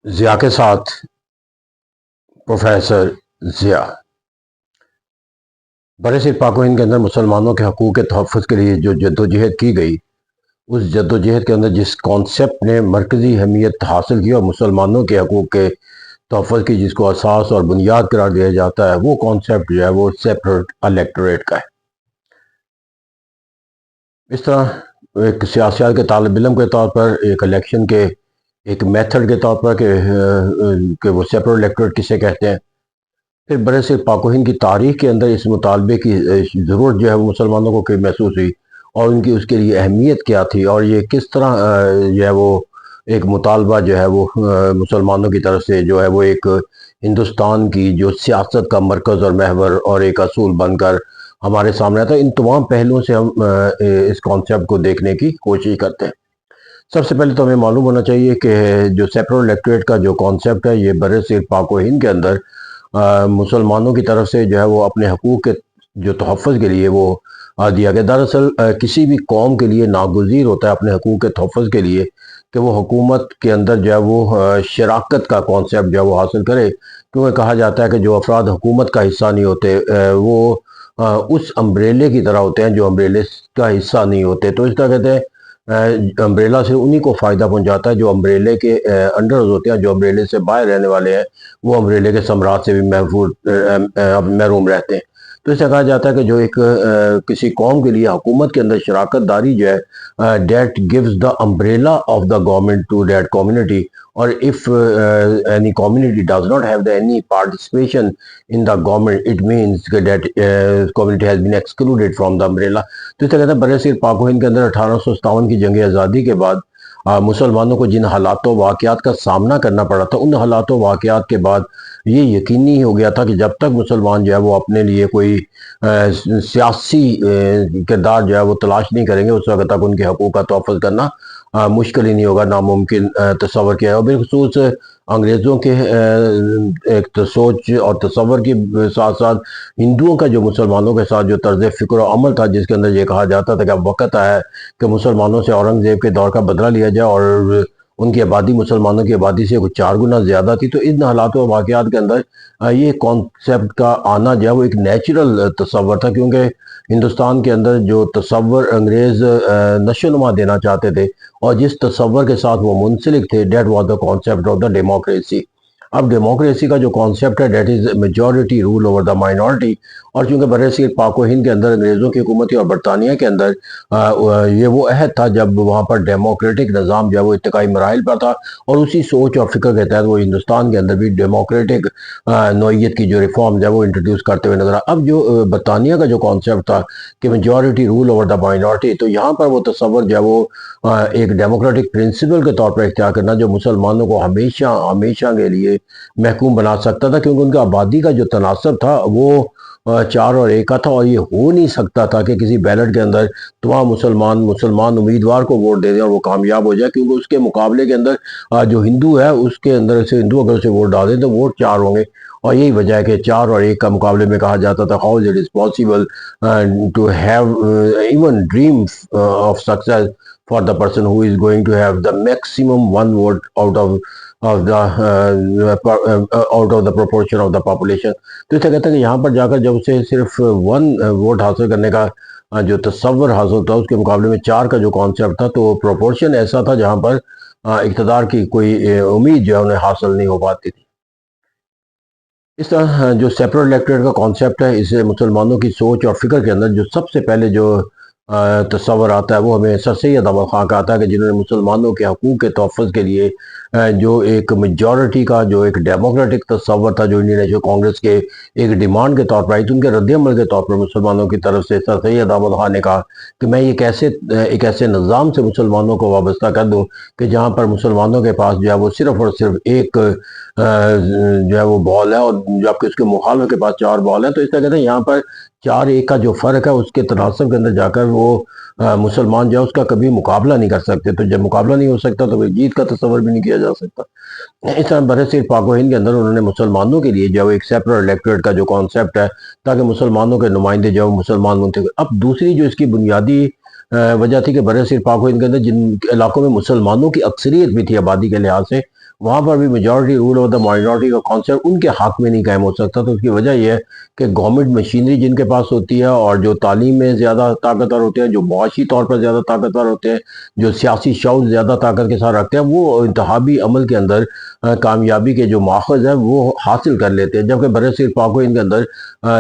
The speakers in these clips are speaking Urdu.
ضیاء کے ساتھ پروفیسر ضیاء برصغیر پاک و ہند کے اندر مسلمانوں کے حقوق کے تحفظ کے لیے جو جدوجہد کی گئی، اس جدوجہد کے اندر جس کانسیپٹ نے مرکزی اہمیت حاصل کی اور مسلمانوں کے حقوق کے تحفظ کی جس کو اساس اور بنیاد قرار دیا جاتا ہے، وہ کانسیپٹ جو ہے وہ سیپریٹ الیکٹوریٹ کا ہے۔ اس طرح ایک سیاست کے طالب علم کے طور پر ایک الیکشن کے ایک میتھڈ کے طور پر کہ وہ سیپریٹ الیکٹوریٹ کسے کہتے ہیں، پھر برصغیر پاک و ہند کی تاریخ کے اندر اس مطالبے کی ضرورت جو ہے وہ مسلمانوں کو محسوس ہوئی اور ان کی اس کے لیے اہمیت کیا تھی، اور یہ کس طرح جو ہے وہ ایک مطالبہ جو ہے وہ مسلمانوں کی طرف سے جو ہے وہ ایک ہندوستان کی جو سیاست کا مرکز اور محور اور ایک اصول بن کر ہمارے سامنے آتا ہے۔ ان تمام پہلوؤں سے ہم اس کانسیپٹ کو دیکھنے کی کوشش کرتے ہیں۔ سب سے پہلے تو ہمیں معلوم ہونا چاہیے کہ جو سیپریٹ الیکٹوریٹ کا جو کانسیپٹ ہے، یہ برصغیر پاک و ہند کے اندر مسلمانوں کی طرف سے جو ہے وہ اپنے حقوق کے جو تحفظ کے لیے وہ دیا گیا۔ دراصل کسی بھی قوم کے لیے ناگزیر ہوتا ہے اپنے حقوق کے تحفظ کے لیے کہ وہ حکومت کے اندر جو ہے وہ شراکت کا کانسیپٹ جو ہے وہ حاصل کرے، کیونکہ کہا جاتا ہے کہ جو افراد حکومت کا حصہ نہیں ہوتے وہ اس امبریلے کی طرح ہوتے ہیں جو امبریلے کا حصہ نہیں ہوتے۔ تو اس طرح کہتے ہیں امبریلا سے انہی کو فائدہ پہنچاتا ہے جو امبریلے کے انڈرز ہوتے ہیں، جو امبریلے سے باہر رہنے والے ہیں وہ امبریلے کے ثمرات سے بھی محروم رہتے ہیں۔ تو اس سے کہا جاتا ہے کہ جو ایک کسی قوم کے لیے حکومت کے اندر شراکت داری جو ہے that gives the umbrella of the government to that community, اور if any community does not have any participation in the government, it means that community has been excluded from the umbrella۔ تو اس طرح کہتے ہیں برصغیر پاک و ہند کے اندر 1857 کی جنگ آزادی کے بعد مسلمانوں کو جن حالات و واقعات کا سامنا کرنا پڑا تھا، ان حالات و واقعات کے بعد یہ یقینی ہو گیا تھا کہ جب تک مسلمان جو ہے وہ اپنے لیے کوئی سیاسی کردار جو ہے وہ تلاش نہیں کریں گے، اس وقت تک ان کے حقوق کا تحفظ کرنا مشکل ہی نہیں ہوگا، ناممکن تصور کیا ہے۔ اور بالخصوص انگریزوں کے ایک سوچ اور تصور کے ساتھ ساتھ ہندوؤں کا جو مسلمانوں کے ساتھ جو طرز فکر و عمل تھا، جس کے اندر یہ کہا جاتا تھا کہ اب وقت آیا ہے کہ مسلمانوں سے اورنگزیب کے دور کا بدلہ لیا جائے، اور ان کی آبادی مسلمانوں کی آبادی سے کچھ 4 گنا زیادہ تھی۔ تو ان حالات و واقعات کے اندر یہ کانسیپٹ کا آنا جو ہے وہ ایک نیچرل تصور تھا، کیونکہ ہندوستان کے اندر جو تصور انگریز نشو نما دینا چاہتے تھے اور جس تصور کے ساتھ وہ منسلک تھے، that was the concept of the democracy. اب ڈیموکریسی کا جو کانسیپٹ ہے that is majority rule over the minority, اور چونکہ برصغیر پاک و ہند کے اندر انگریزوں کی حکومت اور برطانیہ کے اندر یہ وہ عہد تھا جب وہاں پر ڈیموکریٹک نظام جو ہے وہ ارتقائی مراحل پر تھا، اور اسی سوچ اور فکر کے تحت وہ ہندوستان کے اندر بھی ڈیموکریٹک نوعیت کی جو ریفارم جو ہے وہ انٹروڈیوس کرتے ہوئے نظر آ۔ اب جو برطانیہ کا جو کانسیپٹ تھا کہ majority rule over the minority, تو یہاں پر وہ تصور جو ہے وہ ایک ڈیموکریٹک پرنسپل کے طور پر اختیار کرنا جو مسلمانوں کو ہمیشہ کے لیے محکوم بنا سکتا تھا، کیونکہ ان کا آبادی کا جو تناسب تھا وہ 4 اور 1 کا تھا، اور یہ ہو نہیں سکتا تھا کہ کسی بیلٹ کے اندر تمام مسلمان امیدوار کو ووٹ دے دیں اور وہ کامیاب ہو جائے، کیونکہ اس کے مقابلے کے اندر جو ہندو ہے اس کے اندر سے ہندو اگر اسے ووٹ ڈال دیں تو ووٹ 4 ہوں گے، اور یہی وجہ ہے کہ 4 اور 1 کا مقابلے میں کہا جاتا تھا how it is possible to have even dream of success for the person who is going to have the maximum 1 vote out of the proportion of the population۔ تو اس سے کہتے ہیں کہ یہاں پر جا کر جب اسے صرف 1 ووٹ حاصل کرنے کا جو تصور حاصل تھا، اس کے مقابلے میں 4 کا جو کانسیپٹ تھا، تو پروپورشن ایسا تھا جہاں پر اقتدار کی کوئی امید جو ہے انہیں حاصل نہیں ہو پاتی تھی۔ اس طرح جو سیپریٹ الیکٹوریٹ کا کانسیپٹ ہے، اسے مسلمانوں کی سوچ اور فکر کے اندر جو سب سے پہلے جو تصور آتا ہے وہ ہمیں سر سید احمد خان کا آتا ہے، کہ جنہوں نے مسلمانوں کے حقوق کے تحفظ کے لیے جو ایک میجورٹی کا جو ایک ڈیموکریٹک تصور تھا جو انڈین نیشنل کانگریس کے ایک ڈیمانڈ کے طور پر آئی تھی، ان کے رد عمل کے طور پر مسلمانوں کی طرف سے سر سید احمد خان نے کہا کہ میں یہ ایک ایسے نظام سے مسلمانوں کو وابستہ کر دوں کہ جہاں پر مسلمانوں کے پاس جو ہے وہ صرف اور صرف ایک جو ہے وہ بال ہے، اور جبکہ اس کے مخالف کے پاس 4 بال ہیں۔ تو اس طرح کہتے ہیں یہاں پر 4-1 کا جو فرق ہے اس کے تناسب کے اندر جا کر وہ مسلمان جو ہے اس کا کبھی مقابلہ نہیں کر سکتے، تو جب مقابلہ نہیں ہو سکتا تو کوئی جیت کا تصور بھی نہیں کیا جا سکتا۔ اس طرح برصغیر پاک و ہند کے اندر انہوں نے مسلمانوں کے لیے جو ایک سیپریٹ الیکٹوریٹ کا جو کانسیپٹ ہے، تاکہ مسلمانوں کے نمائندے جو مسلمان منتخب۔ اب دوسری جو اس کی بنیادی وجہ تھی کہ برصغیر پاک و ہند کے اندر جن علاقوں میں مسلمانوں کی اکثریت بھی تھی آبادی کے لحاظ سے، وہاں پر بھی majority rule of the minority کا کانسیپٹ ان کے حق میں نہیں قائم ہو سکتا. تو اس کی وجہ یہ ہے کہ گورنمنٹ مشینری جن کے پاس ہوتی ہے اور جو تعلیم میں زیادہ طاقتور ہوتے ہیں، جو معاشی طور پر زیادہ طاقتور ہوتے ہیں، جو سیاسی شعور زیادہ طاقت کے ساتھ رکھتے ہیں، وہ انتخابی عمل کے اندر کامیابی کے جو ماخذ ہے وہ حاصل کر لیتے ہیں. جبکہ برصغیر پاک و ہند کے اندر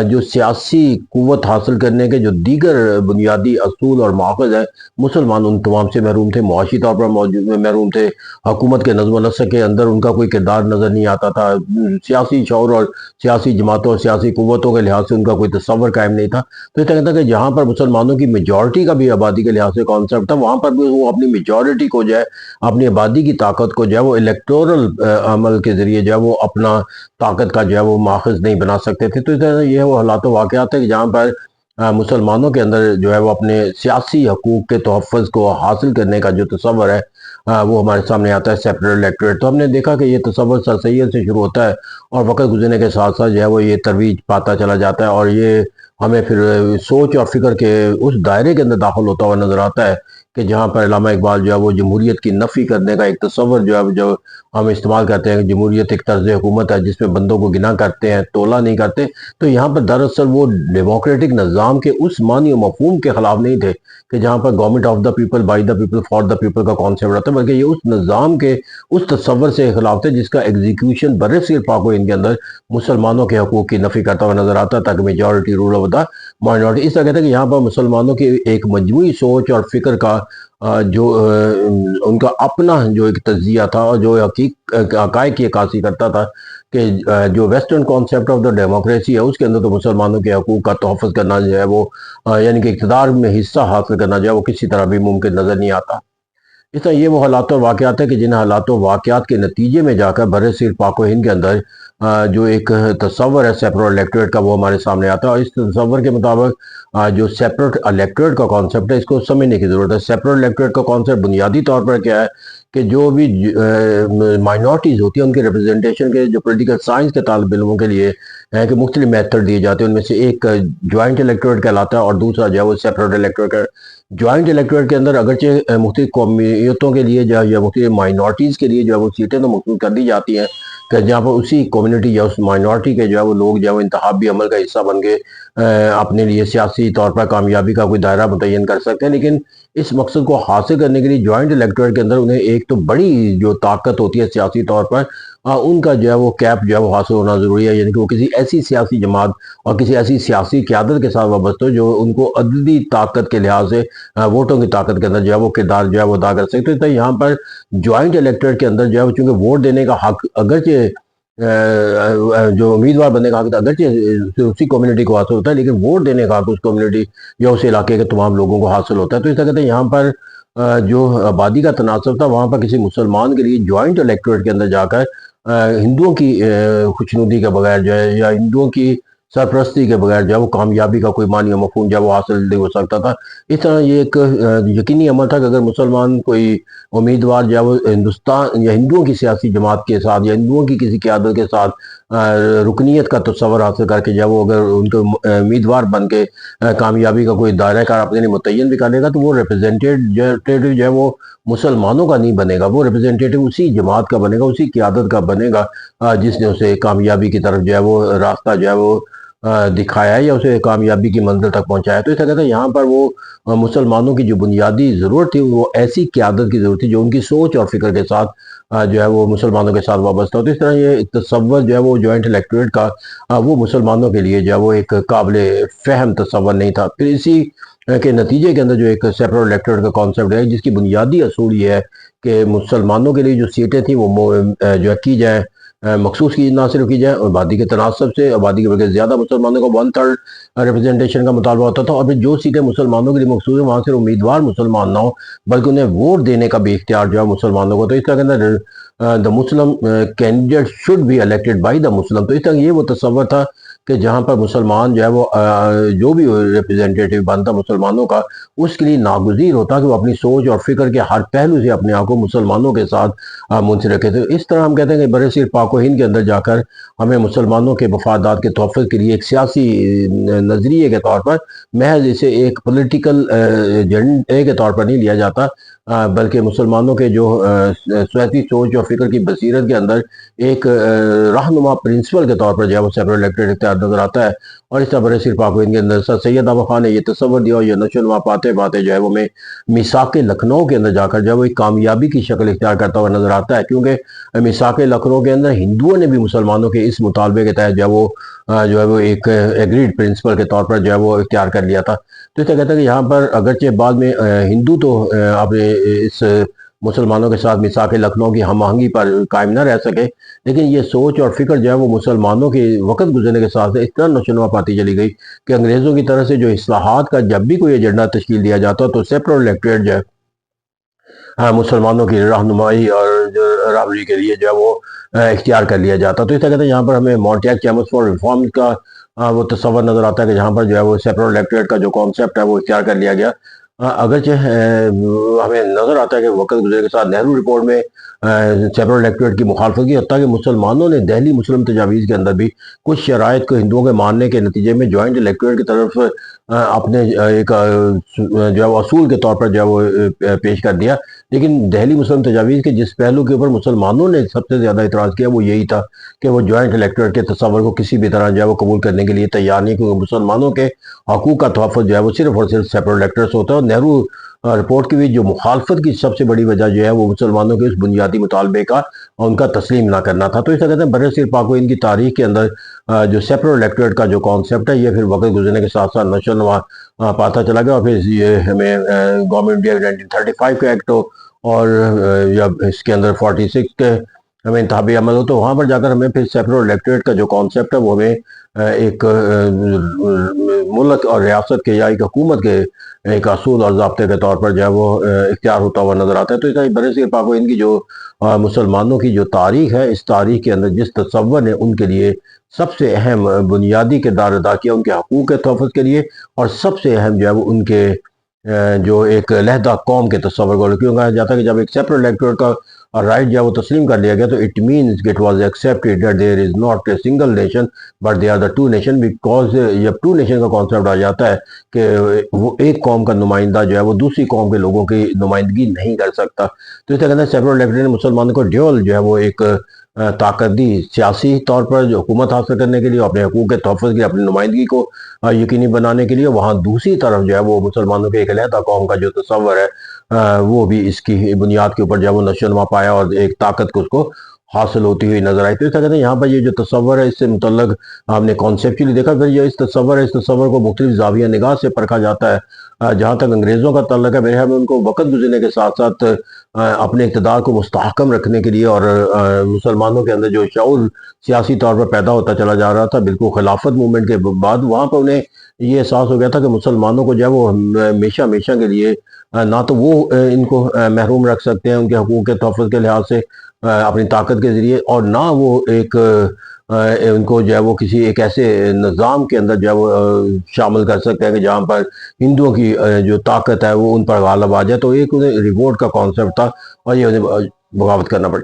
جو سیاسی قوت حاصل کرنے کے جو دیگر بنیادی اصول اور ماخذ ہے، مسلمان ان تمام سے محروم تھے. معاشی طور پر محروم تھے. حکومت کے نظم و نسق کے اندر ان کا کوئی کردار نظر نہیں آتا تھا. سیاسی شعور اور سیاسی جماعتوں اور سیاسی قوتوں کے لحاظ سے ان کا کوئی تصور قائم نہیں تھا. تو یہ کہتا ہے کہ جہاں پر مسلمانوں کی میجورٹی کا بھی آبادی کے لحاظ سے کانسیپٹ تھا، وہاں پر بھی وہ اپنی میجورٹی کو جو ہے، اپنی آبادی کی طاقت کو جو ہے وہ الیکٹورل عمل کے ذریعے جو ہے وہ اپنا طاقت کا جو ہے وہ ماخذ نہیں بنا سکتے تھے. تو یہ وہ حالات و واقعات ہے کہ جہاں پر مسلمانوں کے اندر جو ہے وہ اپنے سیاسی حقوق کے تحفظ کو حاصل کرنے کا جو تصور ہے وہ ہمارے سامنے آتا ہے سیپریٹ الیکٹوریٹ. تو ہم نے دیکھا کہ یہ تصور سر سید سے شروع ہوتا ہے اور وقت گزرنے کے ساتھ ساتھ جو ہے وہ یہ ترویج پاتا چلا جاتا ہے، اور یہ ہمیں پھر سوچ اور فکر کے اس دائرے کے اندر داخل ہوتا ہوا نظر آتا ہے کہ جہاں پر علامہ اقبال جو ہے وہ جمہوریت کی نفی کرنے کا ایک تصور جو ہے جو ہم استعمال کرتے ہیں، جمہوریت ایک طرز حکومت ہے جس میں بندوں کو گنا کرتے ہیں، تولا نہیں کرتے. تو یہاں پر دراصل وہ ڈیموکریٹک نظام کے اس معنی و مفہوم کے خلاف نہیں تھے کہ جہاں پر government of the people, by the people, for the people کا کانسیپٹ رہتا ہے، بلکہ یہ اس نظام کے اس تصور سے خلاف تھے جس کا ایگزیکیوشن برصغیر پاک و ہند کے اندر مسلمانوں کے حقوق کی نفی کرتا ہوا نظر آتا ہے تاکہ majority rule of the minority. اس طرح کہتے ہیں کہ یہاں پر مسلمانوں کی ایک مجموعی سوچ اور فکر کا جو ان کا اپنا جو ایک تجزیہ تھا اور جو حقائق کی عکاسی کرتا تھا کہ جو western concept of the democracy ہے اس کے اندر تو مسلمانوں کے حقوق کا تحفظ کرنا جو ہے وہ یعنی کہ اقتدار میں حصہ حاصل کرنا جو ہے وہ کسی طرح بھی ممکن نظر نہیں آتا. اس طرح یہ وہ حالات و واقعات ہیں کہ جن حالات و واقعات کے نتیجے میں جا کر برصغیر پاک و ہند کے اندر جو ایک تصور ہے سیپریٹ الیکٹوریٹ کا وہ ہمارے سامنے آتا ہے. اور اس تصور کے مطابق جو سیپریٹ الیکٹوریٹ کا کانسیپٹ ہے اس کو سمجھنے کی ضرورت ہے. سیپریٹ الیکٹوریٹ کا کانسیپٹ بنیادی طور پر کیا ہے کہ جو بھی مائنورٹیز ہوتی ہیں ان کے ریپرزنٹیشن کے جو پولیٹیکل سائنس کے طالب علموں کے لیے ہے کہ مختلف میتھڈ دیے جاتے ہیں. ان میں سے ایک جوائنٹ الیکٹوریٹ کہلاتا ہے اور دوسرا جو ہے وہ سیپریٹ الیکٹوریٹ. جوائنٹ الیکٹوریٹ کے اندر اگرچہ مختلف قومیتوں کے لیے یا مختلف مائنورٹیز کے لیے جو ہے وہ سیٹیں تو مخصوص کر دی جاتی ہیں کہ جہاں پر اسی کمیونٹی یا اس مائنورٹی کے جو ہے وہ لوگ جو ہے وہ انتخابی عمل کا حصہ بن کے اپنے لیے سیاسی طور پر کامیابی کا کوئی دائرہ متعین کر سکتے ہیں. لیکن اس مقصد کو حاصل کرنے کے لیے جوائنٹ الیکٹوریٹ کے اندر انہیں ایک تو بڑی جو طاقت ہوتی ہے سیاسی طور پر ان کا جو ہے وہ کیپ جو ہے وہ حاصل ہونا ضروری ہے، یعنی کہ وہ کسی ایسی سیاسی جماعت اور کسی ایسی سیاسی قیادت کے ساتھ وابستہ ہو جو ان کو عددی طاقت کے لحاظ سے ووٹوں کی طاقت کے اندر جو ہے وہ کردار جو ہے وہ ادا کر سکتے. تو یہاں پر جوائنٹ الیکٹوریٹ کے اندر جو ہے وہ چونکہ ووٹ دینے کا حق اگرچہ جو امیدوار بننے کا حق اگرچہ اسی کمیونٹی کو حاصل ہوتا ہے لیکن ووٹ دینے کا حق اس کمیونٹی یا اس علاقے کے تمام لوگوں کو حاصل ہوتا ہے. تو اس طرح کہتے ہیں یہاں پر جو آبادی کا تناسب تھا وہاں پر کسی مسلمان کے لیے جوائنٹ الیکٹوریٹ کے اندر جا کر ہندوؤں کی خوشنودی کے بغیر جو ہے یا ہندوؤں کی سرپرستی کے بغیر جو ہے وہ کامیابی کا کوئی معنی و مفہوم جو ہے وہ حاصل نہیں ہو سکتا تھا. اس طرح یہ ایک یقینی عمل تھا کہ اگر مسلمان کوئی امیدوار جو ہے وہ ہندوستان یا ہندوؤں کی سیاسی جماعت کے ساتھ یا ہندوؤں کی کسی قیادت کے ساتھ رکنیت کا تصور حاصل کر کے جو ہے وہ اگر ان کو امیدوار بن کے کامیابی کا کوئی دائرہ کار اپنے لیے متعین بھی کر لے گا تو وہ ریپرزینٹیٹیو جو ہے وہ مسلمانوں کا نہیں بنے گا، وہ ریپرزینٹیٹیو اسی جماعت کا بنے گا، اسی قیادت کا بنے گا جس نے اسے کامیابی کی طرف جو ہے وہ راستہ جو ہے وہ دکھایا ہے یا اسے کامیابی کی منزل تک پہنچایا ہے. تو اس طرح کہتے ہیں یہاں پر وہ مسلمانوں کی جو بنیادی ضرورت تھی وہ ایسی قیادت کی ضرورت تھی جو ان کی سوچ اور فکر کے ساتھ جو ہے وہ مسلمانوں کے ساتھ وابستہ ہو. تو اس طرح یہ تصور جو ہے وہ جوائنٹ الیکٹوریٹ کا وہ مسلمانوں کے لیے جو ہے وہ ایک قابل فہم تصور نہیں تھا. پھر اسی کے نتیجے کے اندر جو ایک سیپریٹ الیکٹوریٹ کا کانسیپٹ ہے جس کی بنیادی اصول یہ ہے کہ مسلمانوں کے لیے جو سیٹیں تھیں وہ جو کی جائیں مخصوص کی نہ صرف کی جائے اور آبادی کے تناسب سے آبادی کے بلکہ زیادہ مسلمانوں کو 1/3 ریپرزنٹیشن کا مطالبہ ہوتا تھا. اور پھر جو سیٹیں مسلمانوں کے لیے مخصوص ہیں وہاں سے امیدوار مسلمان نہ ہو بلکہ انہیں ووٹ دینے کا بھی اختیار جو ہے مسلمانوں کو. تو اس طرح کے اندر the Muslim candidate should be elected by the Muslim. تو اس طرح یہ وہ تصور تھا کہ جہاں پر مسلمان جو ہے وہ جو بھی ریپرزینٹیٹیو بنتا مسلمانوں کا اس کے لیے ناگزیر ہوتا کہ وہ اپنی سوچ اور فکر کے ہر پہلو سے اپنے آپ کو مسلمانوں کے ساتھ منسلک رکھے. تو اس طرح ہم کہتے ہیں کہ برصغیر پاک و ہند کے اندر جا کر ہمیں مسلمانوں کے مفادات کے تحفظ کے لیے ایک سیاسی نظریے کے طور پر محض اسے ایک پولیٹیکل ایجنڈے کے طور پر نہیں لیا جاتا بلکہ مسلمانوں کے جو سیاسی سوچ اور فکر کی بصیرت کے اندر ایک رہنما پرنسپل کے طور پر جو ہے وہ سیپریٹ الیکٹڈ اختیار نظر آتا ہے۔ اور اس طرح برے صرف پاک و ہند کے اندر سر سید احمد خان نے یہ تصور دیا اور یہ نشو و نما پاتے پاتے جو ہے وہ میں میثاق لکھنؤ کے اندر جا کر جو ہے وہ ایک کامیابی کی شکل اختیار کرتا ہوا نظر آتا ہے، کیونکہ میثاق لکھنؤ کے اندر ہندوؤں نے بھی مسلمانوں کے اس مطالبے کے تحت جو ہے وہ ایک ایگریڈ پرنسپل کے طور پر جو ہے وہ اختیار کر لیا تھا۔ تو اس طرح کہتا ہے کہ یہاں پر اگرچہ بعد میں ہندو تو اپنے اس مسلمانوں کے ساتھ میثاق لکھنؤ کی ہم آہنگی پر قائم نہ رہ سکے، لیکن یہ سوچ اور فکر جو ہے وہ مسلمانوں کے وقت گزرنے کے ساتھ اس طرح نشو و نما پاتی چلی گئی کہ انگریزوں کی طرف سے جو اصلاحات کا جب بھی کوئی ایجنڈا تشکیل دیا جاتا تو سیپریٹ الیکٹڈ جو ہے مسلمانوں کی رہنمائی اور راہبری کے لیے جو ہے وہ اختیار کر لیا جاتا۔ تو اس طرح کہتے ہیں یہاں پر ہمیں مونٹیگ چیمبرز فار ریفارم کا وہ تصور نظر آتا ہے کہ جہاں پر جو ہے وہ سیپریٹ الیکٹڈ کا جو کانسیپٹ ہے وہ اختیار کر لیا گیا۔ اگرچہ ہمیں نظر آتا ہے کہ وقت گزرے کے ساتھ نہرو رپورٹ میں سیپریٹ الیکٹڈ کی مخالفت کی، حتیٰ کہ مسلمانوں نے دہلی مسلم تجاویز کے اندر بھی کچھ شرائط کو ہندوؤں کے ماننے کے نتیجے میں جوائنٹ الیکٹڈ کی طرف اپنے ایک جو ہے اصول کے طور پر جو ہے وہ پیش کر دیا، لیکن دہلی مسلم تجاویز کے جس پہلو کے اوپر مسلمانوں نے سب سے زیادہ اعتراض کیا وہ یہی تھا کہ وہ جوائنٹ الیکٹڈ کے تصور کو کسی بھی طرح جو ہے وہ قبول کرنے کے لیے تیار نہیں، کیونکہ مسلمانوں کے حقوق کا تحفظ جو ہے وہ صرف اور صرف سیپریٹ الیکٹڈ سے ہوتا ہے۔ اور نہرو رپورٹ کی بھی جو مخالفت کی سب سے بڑی وجہ جو ہے وہ مسلمانوں کے اس بنیادی مطالبے کا اور ان کا تسلیم نہ کرنا تھا۔ تو اس طرح کہتے ہیں برصغیر پاک و ہند کی تاریخ کے اندر جو سیپریٹ الیکٹڈ کا جو کانسیپٹ ہے یہ پھر وقت گزرنے کے ساتھ ساتھ نشو و نما پاتا چلا گیا، اور پھر یہ ہمیں گورنمنٹ انڈیا 1935 کا ایکٹ اور جب اس کے اندر 46 کے ہمیں انتخابی عمل ہو تو وہاں پر جا کر ہمیں پھر سیپریٹ الیکٹڈ کا جو کانسیپٹ ہے وہ ہمیں ایک ملک اور ریاست کے یا ایک حکومت کے ایک اصول اور ضابطے کے طور پر جو ہے وہ اختیار ہوتا ہوا نظر آتا ہے۔ تو اس طرح برصغیر پاک و ہند کی جو مسلمانوں کی جو تاریخ ہے، اس تاریخ کے اندر جس تصور نے ان کے لیے سب سے اہم بنیادی کردار ادا کیا ان کے حقوق کے تحفظ کے لیے، اور سب سے اہم جو ہے وہ ان کے جو ایک علیحدہ قوم کے تصور کو کیوں کہا جاتا ہے کہ جب ایک سیپریٹ الیکٹڈ کا رائٹ جو ہے وہ تسلیم کر لیا گیا تو it means it was accepted that there is not a single nation but they are the two nation, because جب ٹو نیشن کا کانسیپٹ آ جاتا ہے کہ وہ ایک قوم کا نمائندہ جو ہے وہ دوسری قوم کے لوگوں کی نمائندگی نہیں کر سکتا۔ تو اس طرح کہتے ہیں سیپریٹ الیکٹڈ نے مسلمانوں کو ڈیول جو ہے وہ ایک طاقت دی سیاسی طور پر جو حکومت حاصل کرنے کے لیے، اپنے حقوق کے تحفظ کے لیے، اپنی نمائندگی کو یقینی بنانے کے لیے، وہاں دوسری طرف جو ہے وہ مسلمانوں کے ایک علیحدہ قوم کا جو تصور ہے وہ بھی اس کی بنیاد کے اوپر جو ہے وہ نشو و نما پایا اور ایک طاقت کو اس کو حاصل ہوتی ہوئی نظر آئی۔ تو اس طرح کہتے ہیں یہاں پر یہ جو تصور ہے اس سے متعلق ہم نے کانسیپچولی دیکھا، پھر یہ اس تصور کو مختلف زاویہ نگاہ سے پرکھا جاتا ہے۔ جہاں تک انگریزوں کا تعلق ہے میرے خیال میں ان کو وقت گزرنے کے ساتھ ساتھ اپنے اقتدار کو مستحکم رکھنے کے لیے اور مسلمانوں کے اندر جو شعور سیاسی طور پر پیدا ہوتا چلا جا رہا تھا بالکل خلافت موومنٹ کے بعد، وہاں پر انہیں یہ احساس ہو گیا تھا کہ مسلمانوں کو جو ہے وہ ہمیشہ کے لیے نہ تو وہ ان کو محروم رکھ سکتے ہیں ان کے حقوق کے تحفظ کے لحاظ سے اپنی طاقت کے ذریعے، اور نہ وہ ایک ان کو جو ہے وہ کسی ایک ایسے نظام کے اندر جو ہے وہ شامل کر سکتے ہیں کہ جہاں پر ہندوؤں کی جو طاقت ہے وہ ان پر غالب آ جائے۔ تو ایک انہیں ریوولٹ کا کانسیپٹ تھا اور یہ انہیں بغاوت کرنا پڑا۔